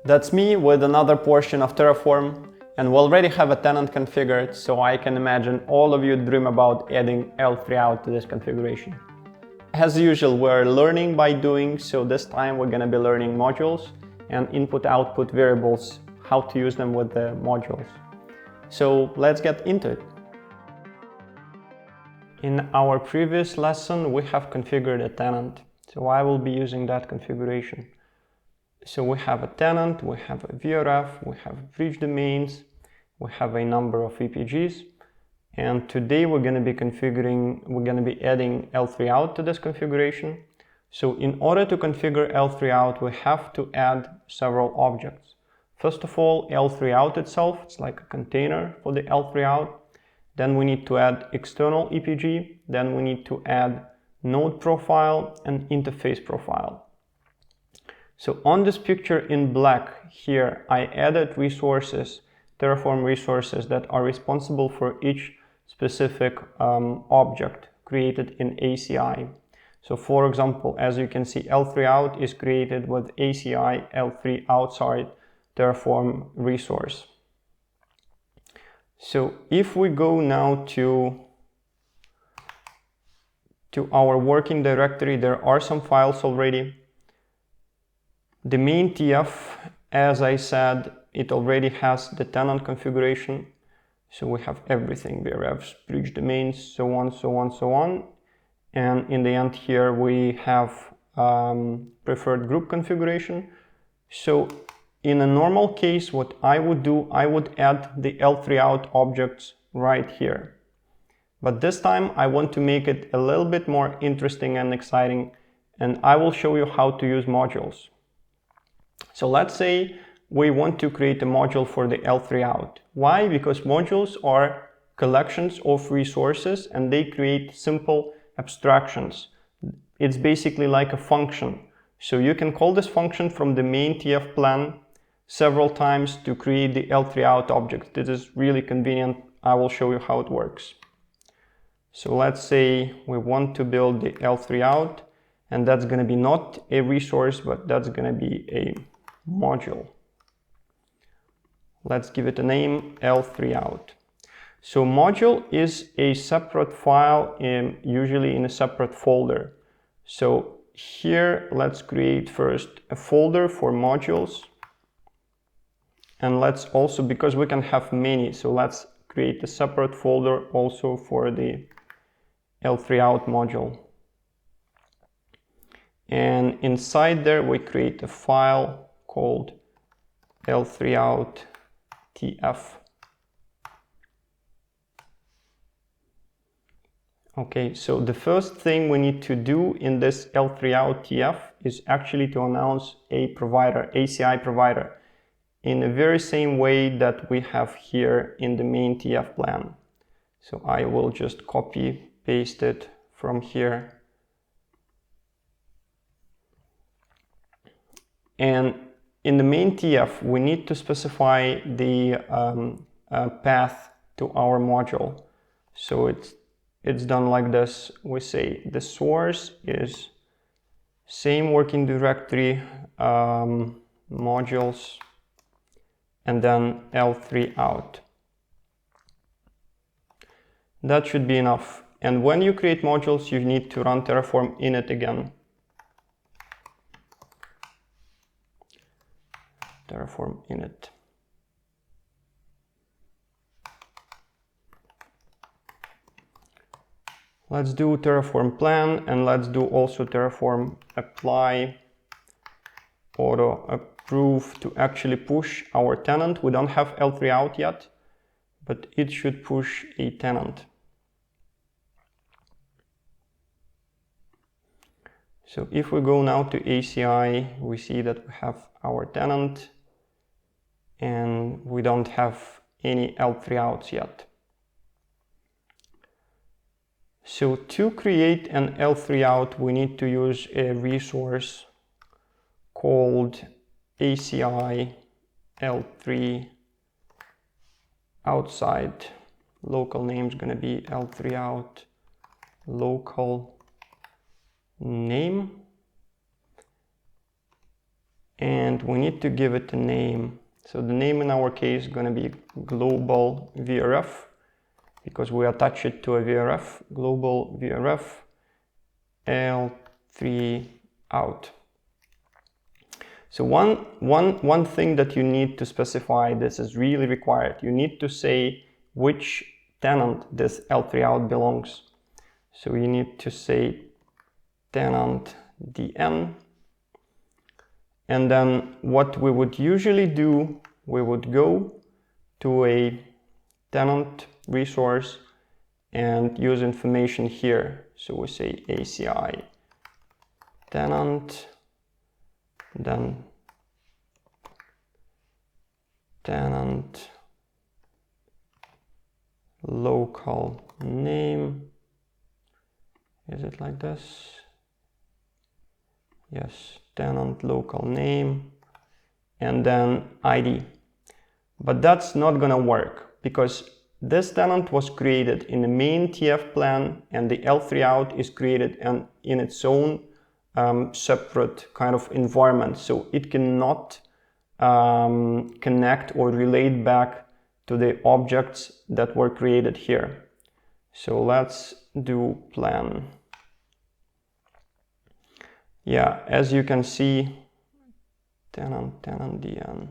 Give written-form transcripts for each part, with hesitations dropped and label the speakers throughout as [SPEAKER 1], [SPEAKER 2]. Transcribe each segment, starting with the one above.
[SPEAKER 1] That's me with another portion of Terraform, and we already have a tenant configured, so I can imagine all of you dream about adding L3Out to this configuration. As usual, we're learning by doing, so this time we're going to be learning modules and input-output variables, how to use them with the modules. So let's get into it. In our previous lesson, we have configured a tenant, so I will be using that configuration. So we have a tenant, we have a VRF, we have bridge domains, we have a number of EPGs, and today we're going to be adding L3Out to this configuration. So in order to configure L3Out, we have to add several objects. First of all, L3Out itself, it's like a container for the L3Out. Then we need to add external EPG, then we need to add node profile and interface profile. So on this picture in black here, I added resources, Terraform resources that are responsible for each specific object created in ACI. So for example, as you can see, L3Out is created with ACI L3 outside Terraform resource. So if we go now to our working directory, there are some files already. The main TF, as I said, it already has the tenant configuration. So we have everything, VRFs, bridge domains, so on, so on, so on. And in the end here, we have preferred group configuration. So in a normal case, what I would do, I would add the L3Out objects right here. But this time I want to make it a little bit more interesting and exciting, and I will show you how to use modules. So let's say we want to create a module for the L3Out. Why? Because modules are collections of resources and they create simple abstractions. It's basically like a function. So you can call this function from the main TF plan several times to create the L3Out object. This is really convenient. I will show you how it works. So let's say we want to build the L3Out, and that's going to be not a resource, but that's going to be a module. Let's give it a name, L3Out. So module is a separate file, usually in a separate folder. So here, let's create first a folder for modules. And let's also, because we can have many, so let's create a separate folder also for the L3Out module. And inside there, we create a file called L3Out TF. Okay, so the first thing we need to do in this L3Out TF is actually to announce a provider, ACI provider, in the very same way that we have here in the main TF plan. So I will just copy, paste it from here. And in the main TF, we need to specify the path to our module. So it's done like this. We say the source is same working directory, modules, and then L3Out. That should be enough. And when you create modules, you need to run Terraform init again. Terraform init. Let's do Terraform plan, and let's do also Terraform apply auto approve to actually push our tenant. We don't have L3Out yet, but it should push a tenant. So if we go now to ACI, we see that we have our tenant and we don't have any L3Outs yet. So to create an L3Out, we need to use a resource called ACI L3 outside. Local name is going to be L3Out local name. and we need to give it a name. So the name in our case is going to be global VRF, because we attach it to a VRF, global VRF L3Out. So one thing that you need to specify, this is really required. You need to say which tenant this L3Out belongs. So you need to say tenant DN. And then what we would usually do, we would go to a tenant resource and use information here. So we say ACI tenant, then tenant local name. Is it like this? Yes, tenant local name, and then ID. But that's not gonna work because this tenant was created in the main TF plan, and the L3Out is created in its own separate kind of environment. So it cannot connect or relate back to the objects that were created here. So let's do plan. Yeah, as you can see, tenant DN.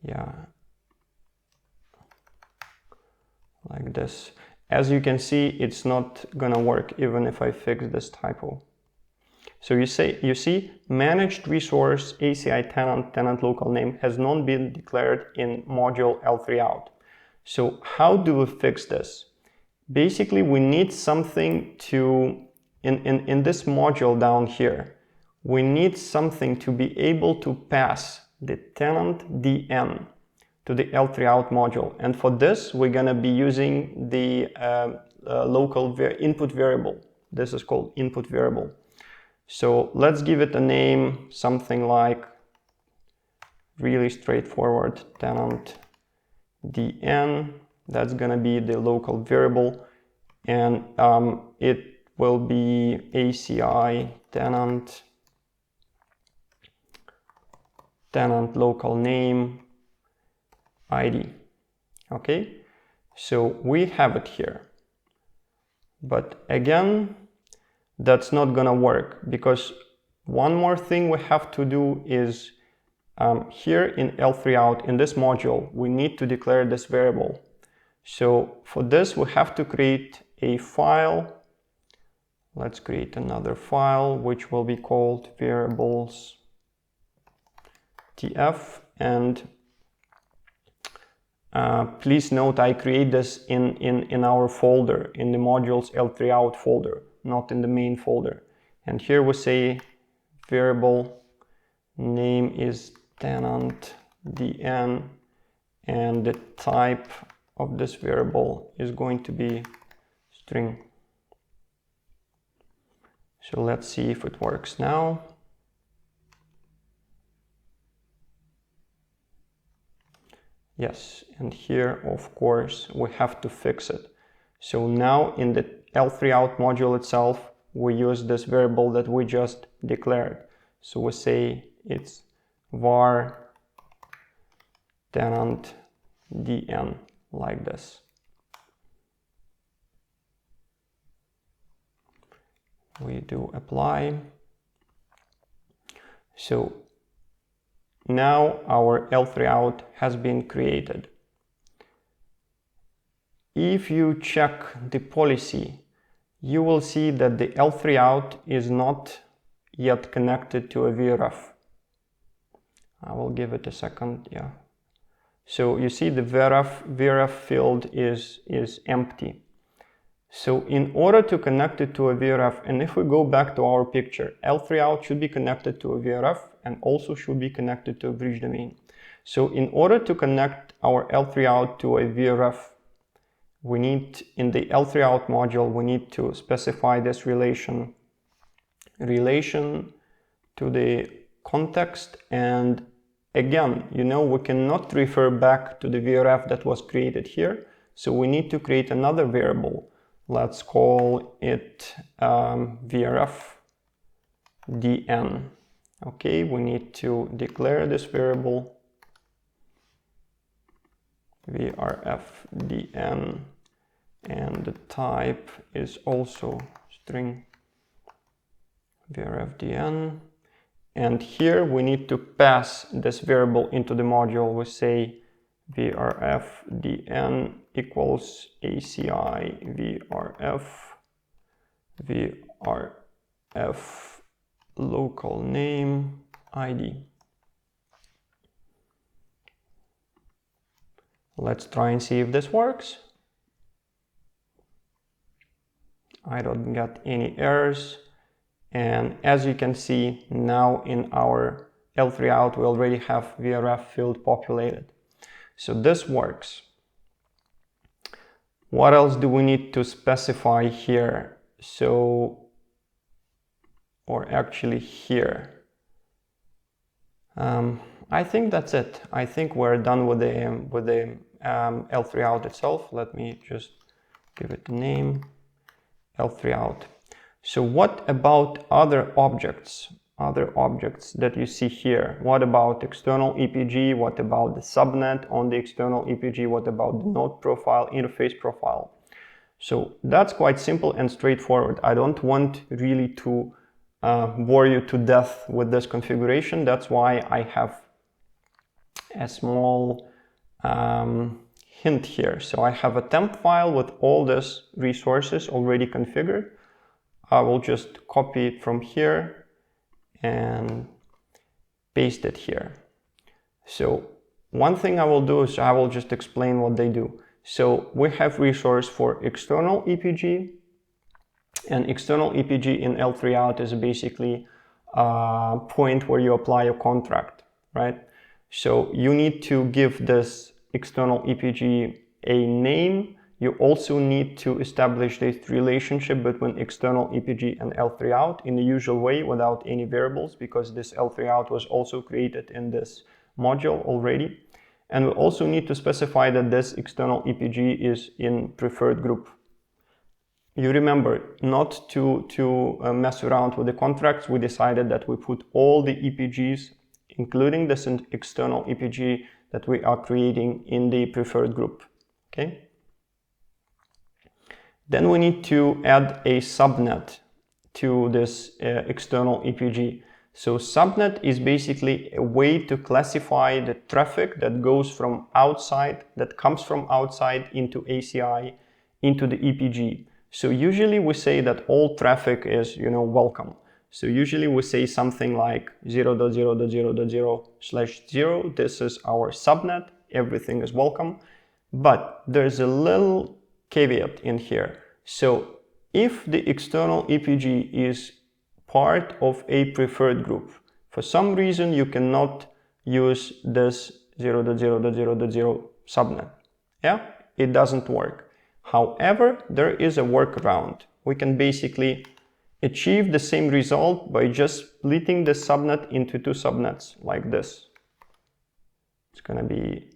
[SPEAKER 1] Yeah, like this. As you can see, it's not gonna work even if I fix this typo. So you see, managed resource ACI tenant local name has not been declared in module L3Out. So how do we fix this? Basically, we need something to, in this module down here, we need something to be able to pass the tenant DN to the L3Out module. And for this, we're gonna be using the local input variable. This is called input variable. So let's give it a name, something like really straightforward, tenant DN. That's gonna be the local variable, and it will be ACI tenant local name ID. Okay, so we have it here, but again, that's not gonna work because one more thing we have to do is here in L3Out, in this module, we need to declare this variable. So for this, we have to create a file. Let's create another file, which will be called variables TF. And please note, I create this in our folder, in the modules L3Out folder, not in the main folder. And here we say variable name is tenant DN, and the type of this variable is going to be string. So let's see if it works now. Yes, and here, of course, we have to fix it. So now in the L3Out module itself, we use this variable that we just declared. So we say it's var tenant DN, like this. We do apply. So now our L3Out has been created. If you check the policy, you will see that the L3Out is not yet connected to a VRF. I will give it a second, yeah. So you see the VRF field is empty. So in order to connect it to a VRF, and if we go back to our picture, L3Out should be connected to a VRF and also should be connected to a bridge domain. So in order to connect our L3Out to a VRF, we need, in the L3Out module, we need to specify this relation to the context. And again, you know, we cannot refer back to the VRF that was created here. So we need to create another variable. Let's call it VRF dn. Okay, we need to declare this variable vrfdn, and the type is also string vrfdn. And here we need to pass this variable into the module. We say vrfdn equals ACI vrf local name ID. Let's try and see if this works. I don't get any errors. And as you can see, now in our L3Out, we already have vref field populated. So this works. What else do we need to specify here? So, or actually here. I think that's it. I think we're done with the L3Out itself. Let me just give it a name, L3Out. So what about other objects that you see here? What about external EPG? What about the subnet on the external EPG? What about the node profile, interface profile? So that's quite simple and straightforward. I don't want really to bore you to death with this configuration. That's why I have a small hint here. So I have a temp file with all these resources already configured. I will just copy it from here and paste it here. So one thing I will do is I will just explain what they do. So we have resource for external EPG, and external EPG in L3Out is basically a point where you apply a contract, right? So you need to give this external EPG a name. You also need to establish this relationship between external EPG and L3Out in the usual way without any variables, because this L3Out was also created in this module already. And we also need to specify that this external EPG is in preferred group. You remember not to mess around with the contracts. We decided that we put all the EPGs, including this external EPG that we are creating, in the preferred group. Okay. Then we need to add a subnet to this external EPG. So subnet is basically a way to classify the traffic that goes from outside, that comes from outside into ACI, into the EPG. So usually we say that all traffic is, welcome. So usually we say something like 0.0.0.0/0. This is our subnet. Everything is welcome. But there's a little caveat in here. So if the external EPG is part of a preferred group, for some reason you cannot use this 0.0.0.0 subnet. Yeah, it doesn't work. However, there is a workaround. We can basically achieve the same result by just splitting the subnet into two subnets like this. It's going to be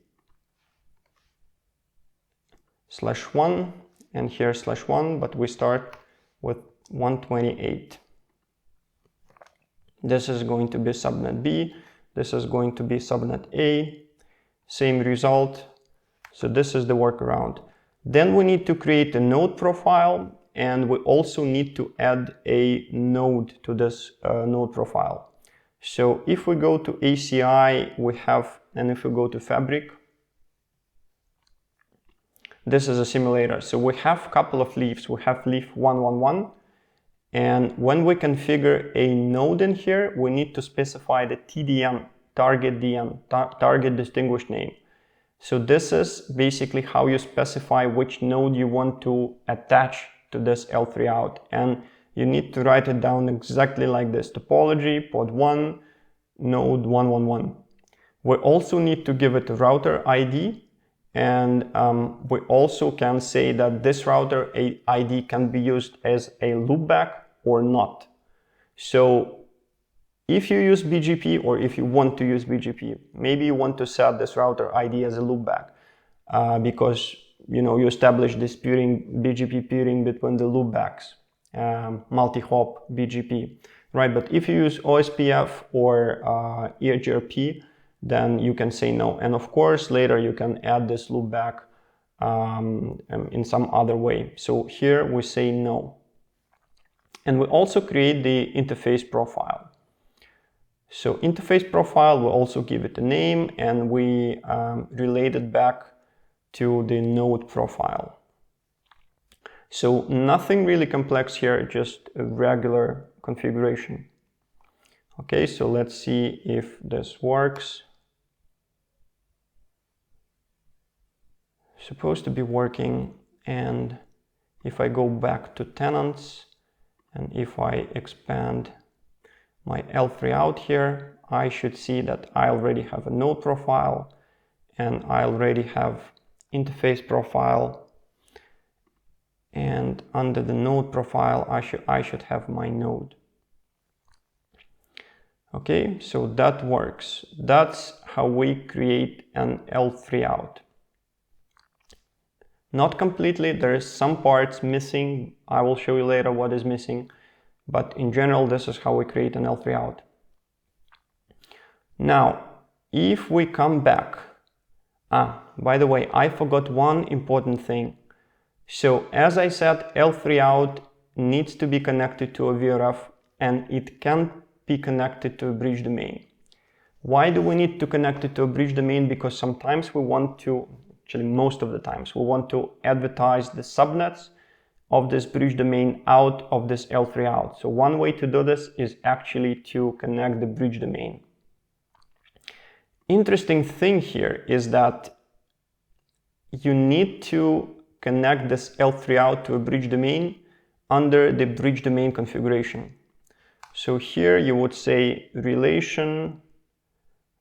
[SPEAKER 1] /1 and here /1, but we start with 128. This is going to be subnet B. This is going to be subnet A. Same result. So this is the workaround. Then we need to create a node profile, and we also need to add a node to this node profile. So if we go to ACI, we have, and if we go to Fabric, this is a simulator. So we have a couple of leaves. We have leaf 111. And when we configure a node in here, we need to specify the TDN, target DN, target distinguished name. So this is basically how you specify which node you want to attach to this L3Out. And you need to write it down exactly like this. Topology, pod 1, node 111. We also need to give it a router ID. And we also can say that this router ID can be used as a loopback or not. So if you use BGP, or if you want to use BGP, maybe you want to set this router ID as a loopback because you establish this BGP peering between the loopbacks, multi-hop BGP. right? But if you use OSPF or EGRP, then you can say no. And of course, later you can add this loop back in some other way. So here we say no. And we also create the interface profile. So interface profile, we also give it a name, and we relate it back to the node profile. So nothing really complex here, just a regular configuration. Okay, so let's see if this works. Supposed to be working, and if I go back to tenants and if I expand my L3Out here, I should see that I already have a node profile and I already have interface profile, and under the node profile I should have my node. Okay, so that works. That's how we create an L3Out. Not completely, there is some parts missing. I will show you later what is missing, but in general this is how we create an L3Out. Now, if we come back, by the way, I forgot one important thing. So as I said, L3Out needs to be connected to a VRF, and it can be connected to a bridge domain. Why do we need to connect it to a bridge domain? Because sometimes we want to, actually most of the times, we want to advertise the subnets of this bridge domain out of this L3Out. So one way to do this is actually to connect the bridge domain. Interesting thing here is that you need to connect this L3Out to a bridge domain under the bridge domain configuration. So here you would say relation,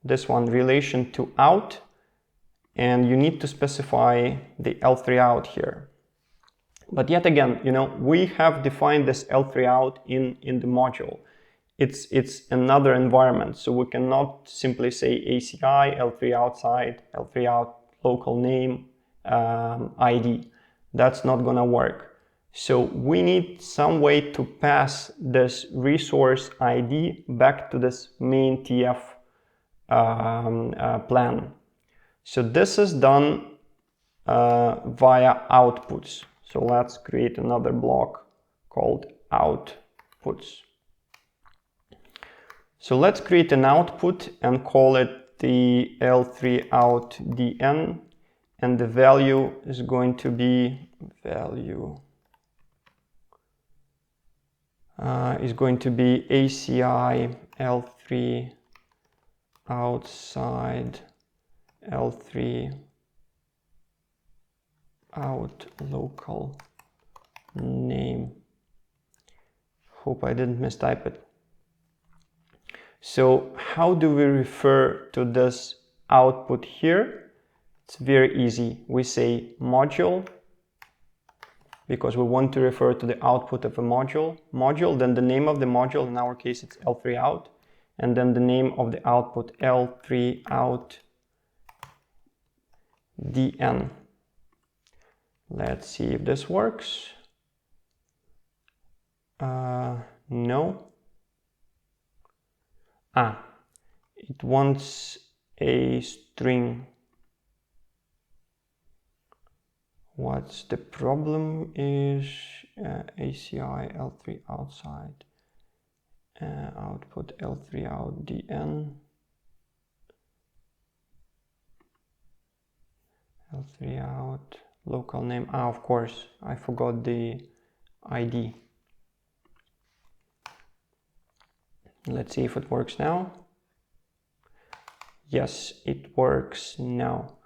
[SPEAKER 1] this one, relation to out, and you need to specify the L3Out here. But yet again, we have defined this L3Out in the module. It's another environment, so we cannot simply say ACI, L3 outside, L3 out local name, ID. That's not gonna work. So we need some way to pass this resource ID back to this main TF plan. So this is done via outputs. So let's create another block called outputs. So let's create an output and call it the L3Out DN, and the value is going to be ACI L3 outside L3 out local name. Hope I didn't mistype it. So how do we refer to this output here? It's very easy. We say module, because we want to refer to the output of a module, then the name of the module, in our case it's L3Out, and then the name of the output L3Out DN. Let's see if this works. No. It wants a string. What's the problem is ACI L3 outside output L3 out DN L3 out local name. Of course, I forgot the ID. Let's see if it works now. Yes, it works now.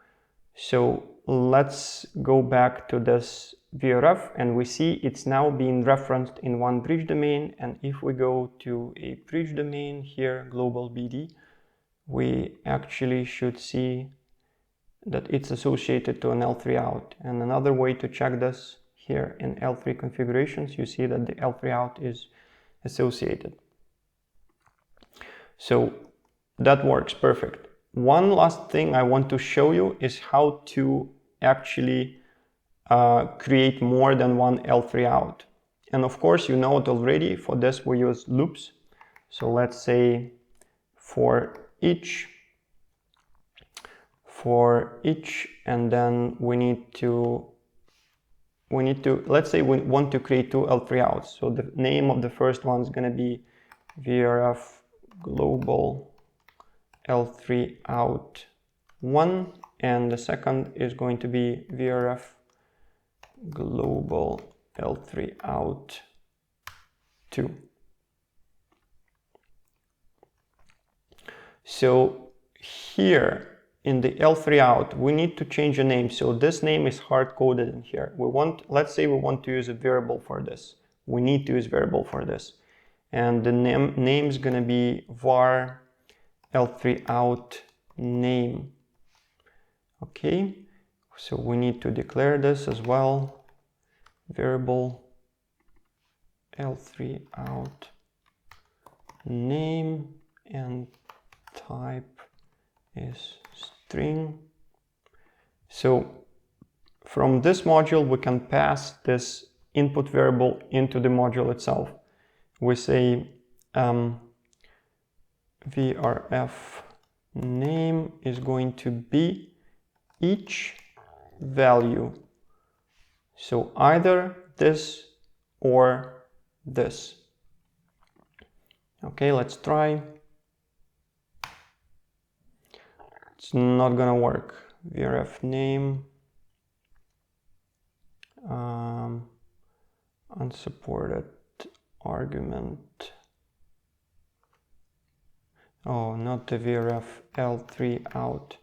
[SPEAKER 1] So let's go back to this VRF, and we see it's now being referenced in one bridge domain. And if we go to a bridge domain here, global BD, we actually should see that it's associated to an L3 out. And another way to check this, here in L3 configurations, you see that the L3 out is associated. So that works perfect. One last thing I want to show you is how to actually create more than one L3 out. And of course, you know it already. For this, we use loops. So let's say for each, and then we need to, let's say we want to create two L3Outs. So the name of the first one is going to be vrf global L3Out 1, and the second is going to be vrf global L3Out 2. So here in the L3Out, we need to change the name. So this name is hard-coded in here. Let's say we want to use a variable for this. We need to use variable for this. And the name is going to be var L3Out name. Okay, so we need to declare this as well. Variable L3Out name, and type is string. So from this module we can pass this input variable into the module itself. We say vrf name is going to be each value. So either this or this. Okay, let's try. It's not gonna work. vrf name unsupported argument. Oh, not the vrf L3Out.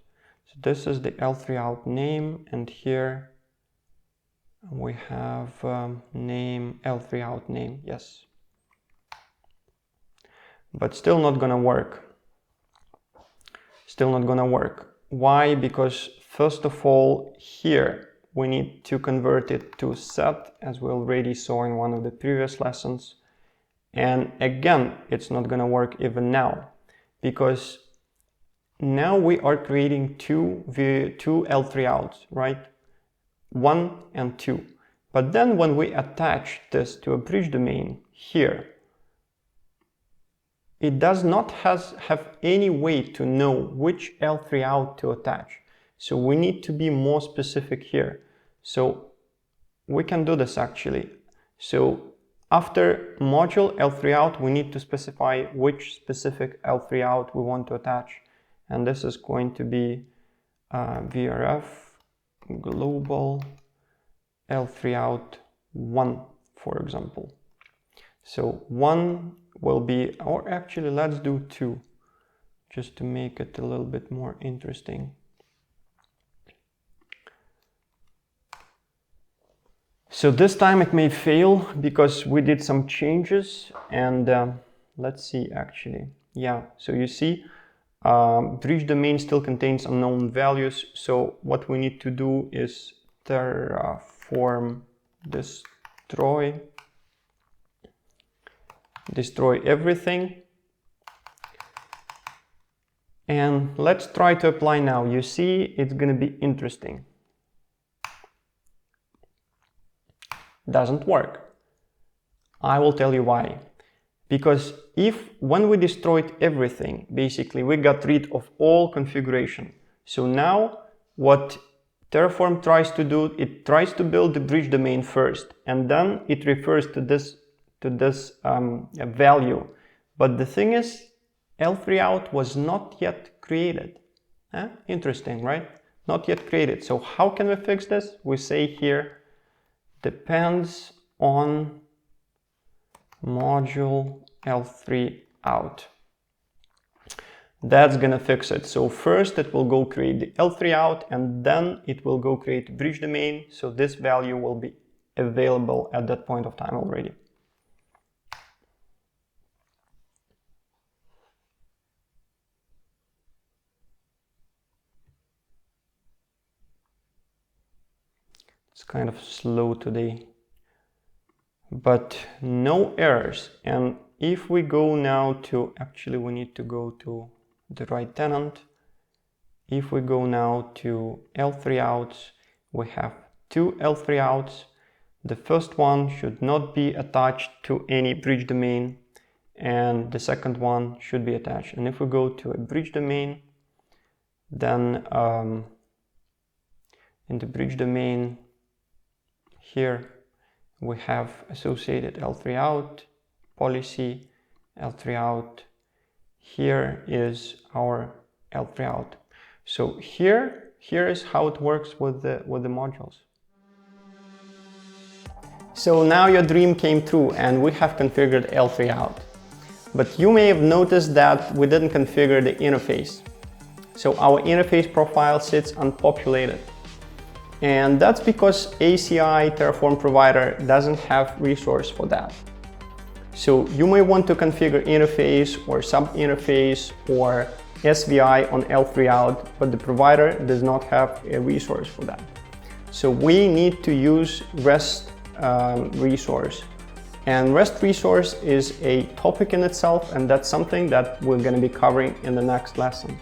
[SPEAKER 1] So this is the L3Out name, and here we have name L3Out name. Yes, but still not gonna work. Still not gonna work. Why? Because first of all, here we need to convert it to set, as we already saw in one of the previous lessons. And again, it's not gonna work even now, because now we are creating two L3Outs, right? 1 and 2. But then when we attach this to a bridge domain here, it does not have any way to know which L3Out to attach. So we need to be more specific here. So we can do this actually. So after module L3Out, we need to specify which specific L3Out we want to attach. And this is going to be vrf global L3Out 1, for example. So 1 will be, or actually let's do 2, just to make it a little bit more interesting. So this time it may fail because we did some changes, and let's see actually. Yeah, so you see bridge domain still contains unknown values. So what we need to do is terraform destroy everything, and let's try to apply now. You see, it's going to be interesting. Doesn't work. I will tell you why. Because when we destroyed everything, basically we got rid of all configuration. So now what Terraform tries to do, it tries to build the bridge domain first, and then it refers to this value. But the thing is, L3Out was not yet created. Interesting, right? Not yet created. So how can we fix this? We say here, depends on module L3Out. That's gonna fix it. So first it will go create the L3Out, and then it will go create a bridge domain. So this value will be available at that point of time already. It's kind of slow today, but no errors. And if we go now to, actually we need to go to the right tenant. If we go now to L3Outs, we have two L3Outs. The first one should not be attached to any bridge domain, and the second one should be attached. And if we go to a bridge domain, then in the bridge domain here we have associated L3Out policy, L3Out. Here is our L3Out. So here is how it works with the modules. So now your dream came true and we have configured L3Out. But you may have noticed that we didn't configure the interface. So our interface profile sits unpopulated. And that's because ACI Terraform provider doesn't have resource for that. So you may want to configure interface or sub-interface or SVI on L3Out, but the provider does not have a resource for that. So we need to use REST resource. And REST resource is a topic in itself, and that's something that we're going to be covering in the next lesson.